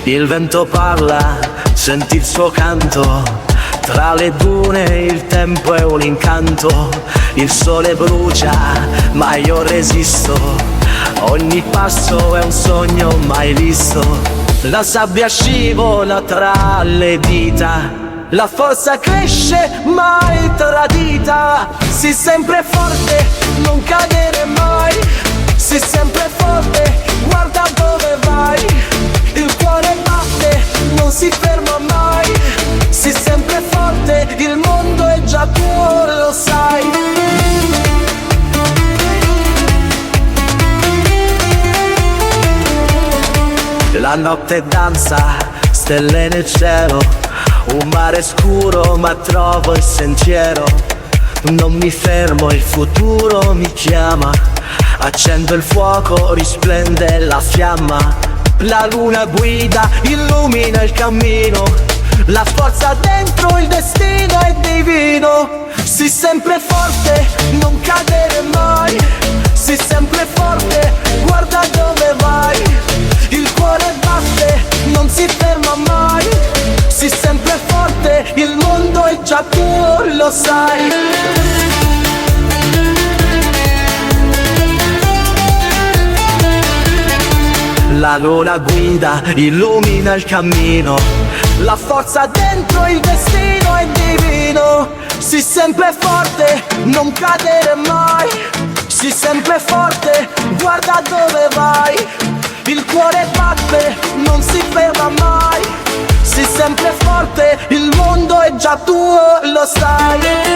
Il vento parla, senti il suo canto, tra le dune il tempo è un incanto. Il sole brucia, ma io resisto, ogni passo è un sogno mai visto. La sabbia scivola tra le dita, la forza cresce mai tradita. Sii sempre forte, non cadere mai. Sii sempre forte, guarda dove vai. Il cuore batte, non si ferma mai. Sii sempre forte, il mondo è già tuo, lo sai. La notte danza, stelle nel cielo, un mare scuro ma trovo il sentiero. Non mi fermo, il futuro mi chiama, accendo il fuoco, risplende la fiamma. La luna guida, illumina il cammino, la forza dentro, il destino è divino. Sii sempre forte, non cadere mai. Sii sempre forte, guarda dove vai. Il cuore batte, non si ferma mai. Sii sempre forte, il mondo è già tuo, lo sai. La luna guida, illumina il cammino, la forza dentro, il destino è divino. Sii sempre forte, non cadere mai. Sii sempre forte, guarda dove vai. Il cuore batte, non si ferma mai. Sii sempre forte, il mondo è già tuo, lo sai.